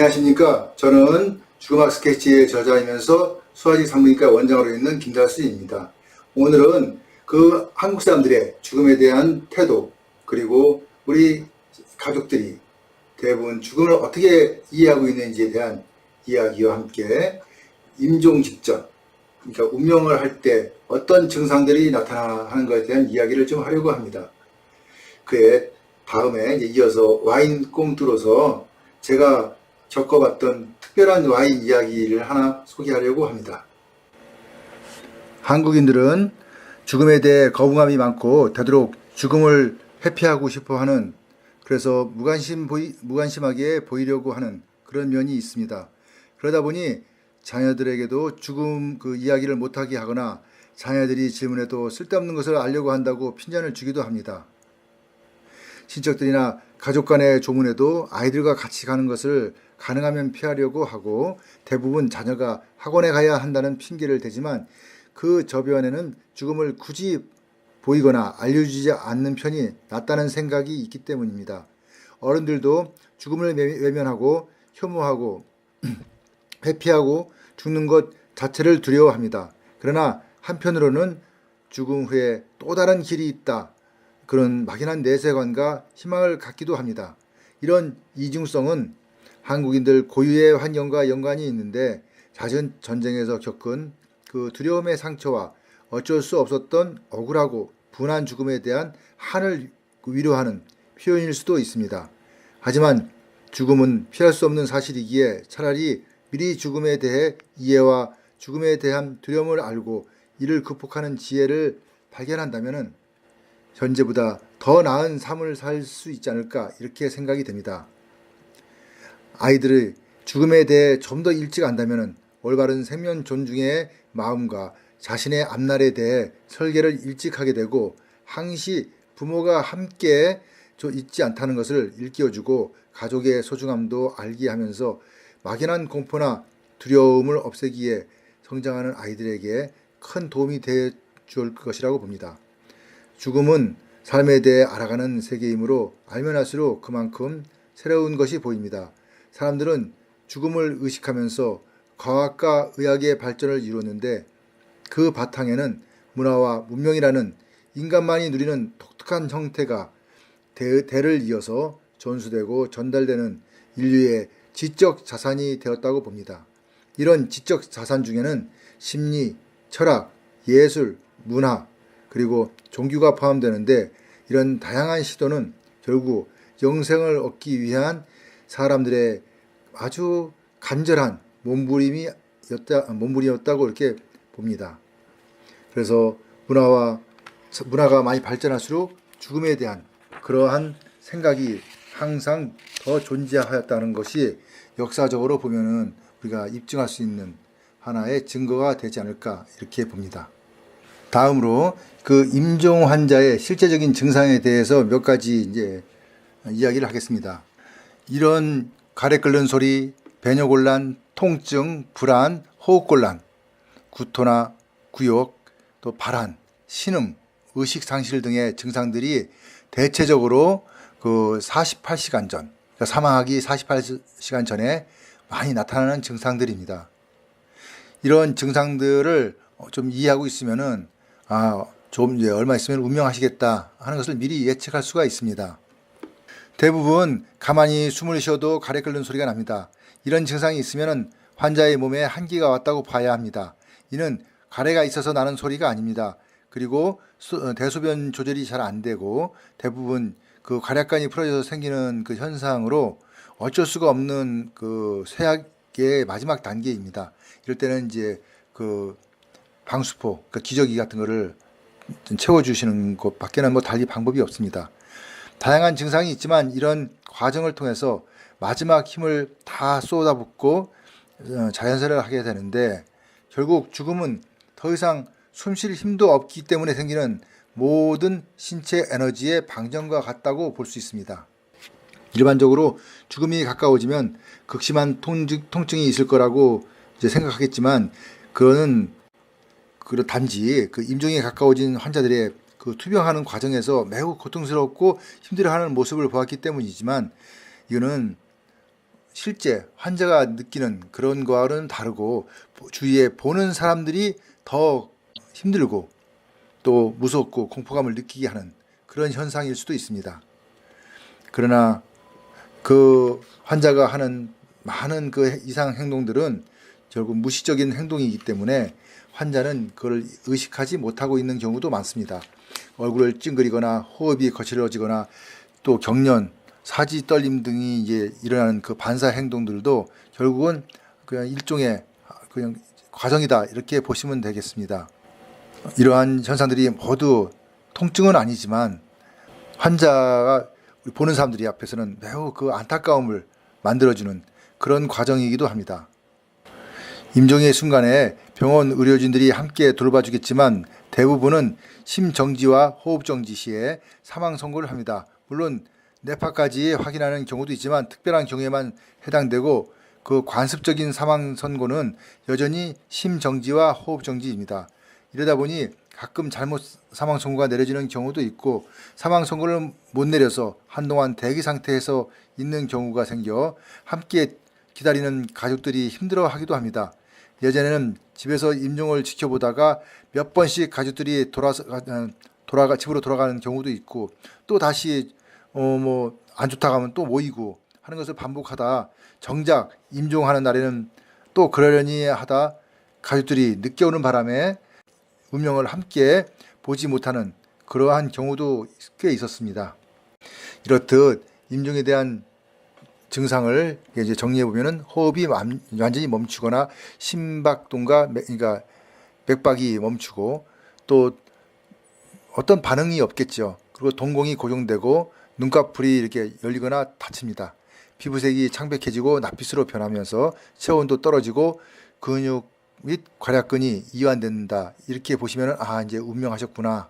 안녕하십니까. 저는 죽음학 스케치의 저자이면서 수아직 산부인과 원장으로 있는 김달수입니다. 오늘은 그 한국 사람들의 죽음에 대한 태도, 그리고 우리 가족들이 대부분 죽음을 어떻게 이해하고 있는지에 대한 이야기와 함께 임종 직전, 그러니까 운명을 할 때 어떤 증상들이 나타나는 것에 대한 이야기를 좀 하려고 합니다. 그에 다음에 이어서 와인 꽁투로서 제가 겪어봤던 특별한 와인 이야기를 하나 소개하려고 합니다. 한국인들은 죽음에 대해 거부감이 많고 되도록 죽음을 회피하고 싶어하는, 그래서 무관심하게 보이려고 하는 그런 면이 있습니다. 그러다 보니 자녀들에게도 죽음 그 이야기를 못하게 하거나 자녀들이 질문해도 쓸데없는 것을 알려고 한다고 핀잔을 주기도 합니다. 친척들이나 가족 간의 조문에도 아이들과 같이 가는 것을 가능하면 피하려고 하고, 대부분 자녀가 학원에 가야 한다는 핑계를 대지만 그 저변에는 죽음을 굳이 보이거나 알려주지 않는 편이 낫다는 생각이 있기 때문입니다. 어른들도 죽음을 외면하고 혐오하고 회피하고 죽는 것 자체를 두려워합니다. 그러나 한편으로는 죽음 후에 또 다른 길이 있다, 그런 막연한 내세관과 희망을 갖기도 합니다. 이런 이중성은 한국인들 고유의 환경과 연관이 있는데, 잦은 전쟁에서 겪은 그 두려움의 상처와 어쩔 수 없었던 억울하고 분한 죽음에 대한 한을 위로하는 표현일 수도 있습니다. 하지만 죽음은 피할 수 없는 사실이기에 차라리 미리 죽음에 대해 이해와 죽음에 대한 두려움을 알고 이를 극복하는 지혜를 발견한다면 현재보다 더 나은 삶을 살 수 있지 않을까, 이렇게 생각이 됩니다. 아이들의 죽음에 대해 좀 더 일찍 안다면 올바른 생명 존중의 마음과 자신의 앞날에 대해 설계를 일찍 하게 되고, 항시 부모가 함께 있지 않다는 것을 일깨워주고 가족의 소중함도 알게 하면서 막연한 공포나 두려움을 없애기에 성장하는 아이들에게 큰 도움이 되어 줄 것이라고 봅니다. 죽음은 삶에 대해 알아가는 세계이므로 알면 할수록 그만큼 새로운 것이 보입니다. 사람들은 죽음을 의식하면서 과학과 의학의 발전을 이루었는데, 그 바탕에는 문화와 문명이라는 인간만이 누리는 독특한 형태가 대를 이어서 전수되고 전달되는 인류의 지적 자산이 되었다고 봅니다. 이런 지적 자산 중에는 심리, 철학, 예술, 문화, 그리고 종교가 포함되는데, 이런 다양한 시도는 결국 영생을 얻기 위한 사람들의 아주 간절한 몸부림이었다고 이렇게 봅니다. 그래서 문화가 많이 발전할수록 죽음에 대한 그러한 생각이 항상 더 존재하였다는 것이 역사적으로 보면은 우리가 입증할 수 있는 하나의 증거가 되지 않을까, 이렇게 봅니다. 다음으로 그 임종 환자의 실제적인 증상에 대해서 몇 가지 이야기를 하겠습니다. 이런 가래 끓는 소리, 배뇨곤란, 통증, 불안, 호흡곤란, 구토나 구역, 또 발한, 신음, 의식상실 등의 증상들이 대체적으로 그 48시간 전, 그러니까 사망하기 48시간 전에 많이 나타나는 증상들입니다. 이런 증상들을 좀 이해하고 있으면은 좀 얼마 있으면 운명하시겠다 하는 것을 미리 예측할 수가 있습니다. 대부분 가만히 숨을 쉬어도 가래 끓는 소리가 납니다. 이런 증상이 있으면 환자의 몸에 한기가 왔다고 봐야 합니다. 이는 가래가 있어서 나는 소리가 아닙니다. 그리고 대소변 조절이 잘 안 되고 대부분 그 괄약관이 풀어져서 생기는 그 현상으로 어쩔 수가 없는 그 쇠약의 마지막 단계입니다. 이럴 때는 그 방수포, 그 기저귀 같은 거를 채워주시는 것 밖에는 달리 방법이 없습니다. 다양한 증상이 있지만 이런 과정을 통해서 마지막 힘을 다 쏟아붓고 자연사를 하게 되는데, 결국 죽음은 더 이상 숨 쉴 힘도 없기 때문에 생기는 모든 신체 에너지의 방전과 같다고 볼 수 있습니다. 일반적으로 죽음이 가까워지면 극심한 통증이 있을 거라고 생각하겠지만, 그거는 단지 그 임종에 가까워진 환자들의 그 투병하는 과정에서 매우 고통스럽고 힘들어하는 모습을 보았기 때문이지만, 이거는 실제 환자가 느끼는 그런 거와는 다르고 주위에 보는 사람들이 더 힘들고 또 무섭고 공포감을 느끼게 하는 그런 현상일 수도 있습니다. 그러나 그 환자가 하는 많은 그 이상 행동들은 결국 무의식적인 행동이기 때문에 환자는 그걸 의식하지 못하고 있는 경우도 많습니다. 얼굴을 찡그리거나 호흡이 거칠어지거나 또 경련, 사지 떨림 등이 이제 일어나는 그 반사 행동들도 결국은 그냥 일종의 그냥 과정이다 이렇게 보시면 되겠습니다. 이러한 현상들이 모두 통증은 아니지만 환자가 보는 사람들이 앞에서는 매우 그 안타까움을 만들어주는 그런 과정이기도 합니다. 임종의 순간에 병원 의료진들이 함께 돌봐주겠지만 대부분은 심정지와 호흡정지 시에 사망 선고를 합니다. 물론 뇌파까지 확인하는 경우도 있지만 특별한 경우에만 해당되고 그 관습적인 사망 선고는 여전히 심정지와 호흡정지입니다. 이러다 보니 가끔 잘못 사망 선고가 내려지는 경우도 있고 사망 선고를 못 내려서 한동안 대기 상태에서 있는 경우가 생겨 함께 기다리는 가족들이 힘들어하기도 합니다. 예전에는 집에서 임종을 지켜보다가 몇 번씩 가족들이 집으로 돌아가는 경우도 있고 또 다시 안 좋다고 하면 또 모이고 하는 것을 반복하다 정작 임종하는 날에는 또 그러려니 하다 가족들이 늦게 오는 바람에 운명을 함께 보지 못하는 그러한 경우도 꽤 있었습니다. 이렇듯 임종에 대한 증상을 이제 정리해 보면은 호흡이 완전히 멈추거나 심박동과 그러니까 맥박이 멈추고 또 어떤 반응이 없겠죠. 그리고 동공이 고정되고 눈꺼풀이 이렇게 열리거나 닫힙니다. 피부색이 창백해지고 낯빛으로 변하면서 체온도 떨어지고 근육 및 괄약근이 이완된다. 이렇게 보시면은 이제 운명하셨구나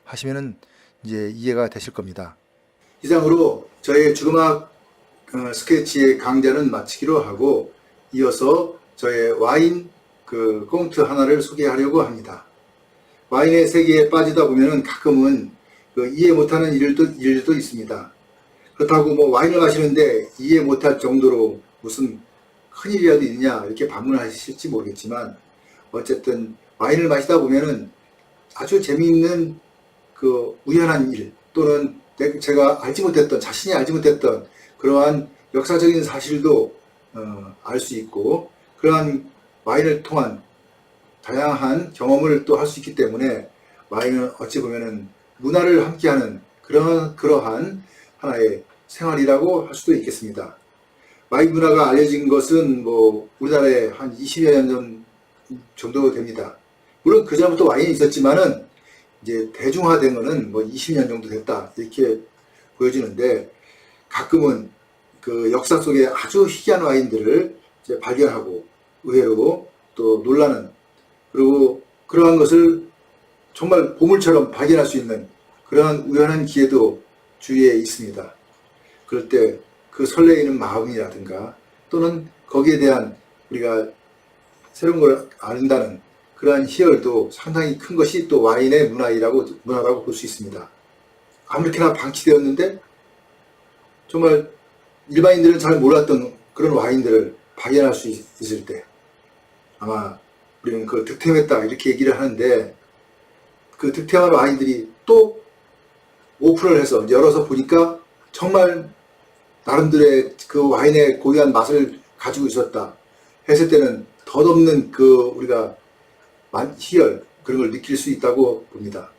하시면은 이제 이해가 되실 겁니다. 이상으로 저의 주금학 스케치의 강좌는 마치기로 하고 이어서 저의 와인 꽁트 하나를 소개하려고 합니다. 와인의 세계에 빠지다 보면은 가끔은 이해 못하는 일도 있습니다. 그렇다고 와인을 마시는데 이해 못할 정도로 무슨 큰일이라도 있냐 이렇게 반문하실지 모르겠지만 어쨌든 와인을 마시다 보면은 아주 재미있는 우연한 일 또는 제가 자신이 알지 못했던 그러한 역사적인 사실도 알 수 있고 그러한 와인을 통한 다양한 경험을 또 할 수 있기 때문에 와인은 어찌 보면은 문화를 함께하는 그러한 하나의 생활이라고 할 수도 있겠습니다. 와인 문화가 알려진 것은 우리나라에 한 20여 년 정도 됩니다. 물론 그 전부터 와인이 있었지만은 이제 대중화된 거는 20년 정도 됐다 이렇게 보여지는데 가끔은 그 역사 속에 아주 희귀한 와인들을 이제 발견하고 의외로 또 놀라는 그리고 그러한 것을 정말 보물처럼 발견할 수 있는 그러한 우연한 기회도 주위에 있습니다. 그럴 때 그 설레이는 마음이라든가 또는 거기에 대한 우리가 새로운 걸 안다는 그러한 희열도 상당히 큰 것이 또 와인의 문화라고 볼 수 있습니다. 아무렇게나 방치되었는데 정말 일반인들은 잘 몰랐던 그런 와인들을 발견할 수 있을 때 아마 우리는 그 득템했다 이렇게 얘기를 하는데 그 득템한 와인들이 또 오픈을 해서 열어서 보니까 정말 나름대로의 그 와인의 고유한 맛을 가지고 있었다 했을 때는 덧없는 우리가 희열 그런 걸 느낄 수 있다고 봅니다.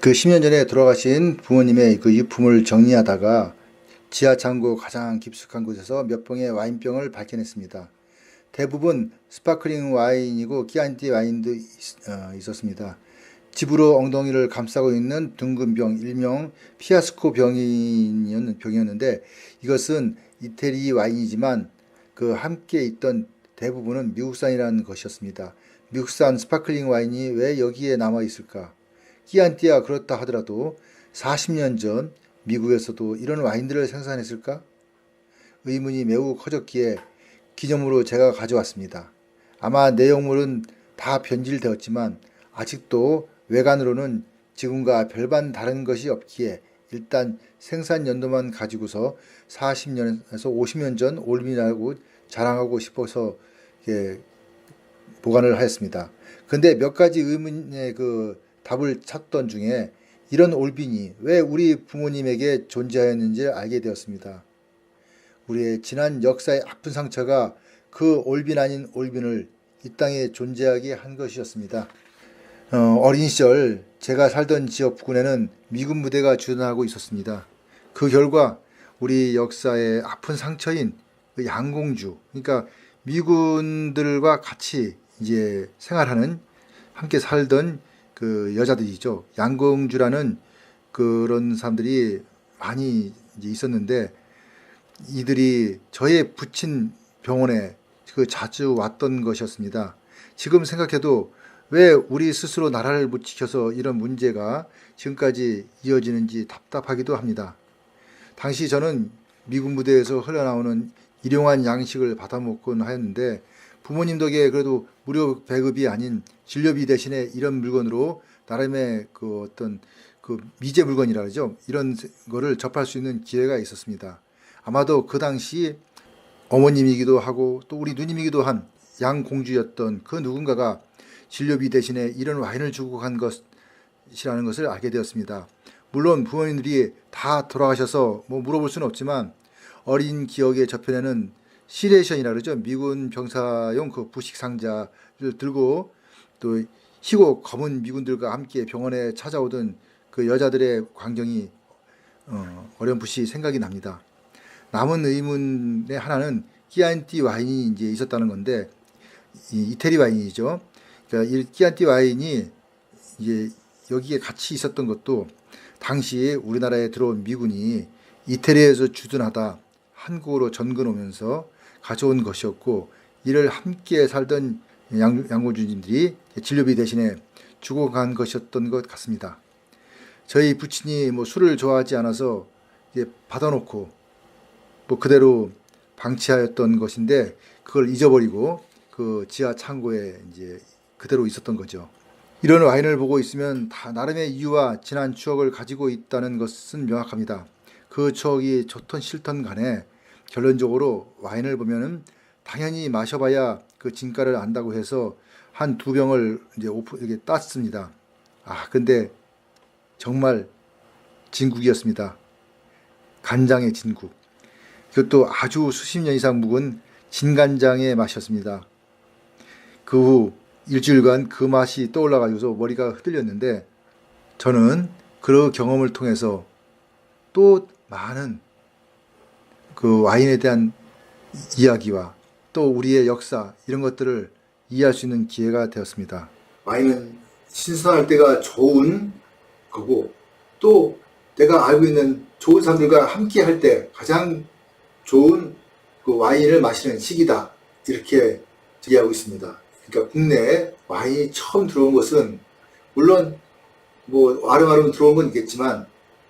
그 10년 전에 돌아가신 부모님의 그 유품을 정리하다가 지하 창고 가장 깊숙한 곳에서 몇 병의 와인병을 발견했습니다. 대부분 스파클링 와인이고 끼안티 와인도 있었습니다. 집으로 엉덩이를 감싸고 있는 둥근 병, 일명 피아스코 병이었는데 이것은 이태리 와인이지만 그 함께 있던 대부분은 미국산이라는 것이었습니다. 미국산 스파클링 와인이 왜 여기에 남아 있을까? 끼안티야 그렇다 하더라도 40년 전 미국에서도 이런 와인들을 생산했을까? 의문이 매우 커졌기에 기념으로 제가 가져왔습니다. 아마 내용물은 다 변질되었지만 아직도 외관으로는 지금과 별반 다른 것이 없기에 일단 생산 연도만 가지고서 40년에서 50년 전 올빈이라고 자랑하고 싶어서 보관을 하였습니다. 근데 몇 가지 의문의 그 답을 찾던 중에 이런 올빈이 왜 우리 부모님에게 존재하였는지 알게 되었습니다. 우리의 지난 역사의 아픈 상처가 그 올빈 아닌 올빈을 이 땅에 존재하게 한 것이었습니다. 어린 시절 제가 살던 지역 부근에는 미군 부대가 주둔하고 있었습니다. 그 결과 우리 역사의 아픈 상처인 그 양공주, 그러니까 미군들과 같이 이제 생활하는, 함께 살던 그 여자들이죠. 양공주라는 그런 사람들이 많이 이제 있었는데, 이들이 저의 부친 병원에 자주 왔던 것이었습니다. 지금 생각해도 왜 우리 스스로 나라를 못 지켜서 이런 문제가 지금까지 이어지는지 답답하기도 합니다. 당시 저는 미군 부대에서 흘러나오는 일용한 양식을 받아먹곤 하였는데, 부모님 덕에 그래도 무료 배급이 아닌 진료비 대신에 이런 물건으로 나름의 그 어떤 그 미제 물건이라 그러죠. 이런 거를 접할 수 있는 기회가 있었습니다. 아마도 그 당시 어머님이기도 하고 또 우리 누님이기도 한 양공주였던 그 누군가가 진료비 대신에 이런 와인을 주고 간 것이라는 것을 알게 되었습니다. 물론 부모님들이 다 돌아가셔서 뭐 물어볼 수는 없지만, 어린 기억의 저편에는 시레이션이라 그러죠. 미군 병사용 그 부식 상자를 들고 또 희고 검은 미군들과 함께 병원에 찾아오던 그 여자들의 광경이 어렴풋이 생각이 납니다. 남은 의문의 하나는 끼안티 와인이 이제 있었다는 건데, 이태리 와인이죠. 그러니까 이 끼안티 와인이 이제 여기에 같이 있었던 것도 당시 우리나라에 들어온 미군이 이태리에서 주둔하다 한국으로 전근 오면서 가져온 것이었고, 이를 함께 살던 양고주님들이 진료비 대신에 주고 간 것이었던 것 같습니다. 저희 부친이 뭐 술을 좋아하지 않아서 받아놓고 뭐 그대로 방치하였던 것인데, 그걸 잊어버리고 그 지하 창고에 이제 그대로 있었던 거죠. 이런 와인을 보고 있으면 다 나름의 이유와 지난 추억을 가지고 있다는 것은 명확합니다. 그 추억이 좋던 싫던 간에 결론적으로 와인을 보면은 당연히 마셔봐야 그 진가를 안다고 해서 한 2병을 이제 이렇게 땄습니다. 근데 정말 진국이었습니다. 간장의 진국. 그것도 아주 수십 년 이상 묵은 진간장의 맛이었습니다. 그 후 일주일간 그 맛이 떠올라가지고서 머리가 흔들렸는데, 저는 그 경험을 통해서 또 많은 그 와인에 대한 이야기와 또 우리의 역사, 이런 것들을 이해할 수 있는 기회가 되었습니다. 와인은 신선할 때가 좋은 거고, 또 내가 알고 있는 좋은 사람들과 함께 할 때 가장 좋은 그 와인을 마시는 시기다, 이렇게 이해하고 있습니다. 그러니까 국내에 와인이 처음 들어온 것은 물론 뭐 아름아름 들어온 건 있겠지만,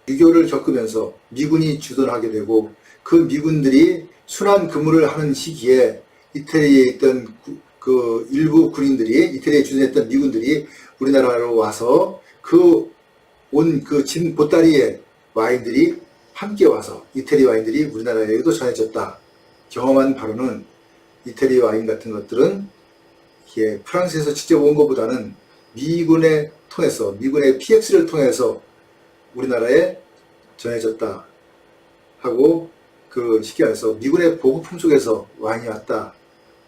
유교를 겪으면서 미군이 주둔하게 되고 그 미군들이 순환 근무를 하는 시기에 이태리에 있던 그 일부 군인들이, 이태리에 주둔했던 미군들이 우리나라로 와서 온 진 보따리의 와인들이 함께 와서 이태리 와인들이 우리나라에도 전해졌다. 경험한 바로는 이태리 와인 같은 것들은 프랑스에서 직접 온 것보다는 미군의 PX를 통해서 우리나라에 전해졌다 하고, 그 시기 안에서 미군의 보급품 속에서 와인이 왔다,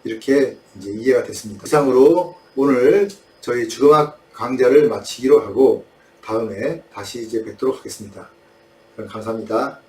이렇게 이제 이해가 됐습니다. 이상으로 오늘 저희 주거학 강좌를 마치기로 하고 다음에 다시 이제 뵙도록 하겠습니다. 그럼 감사합니다.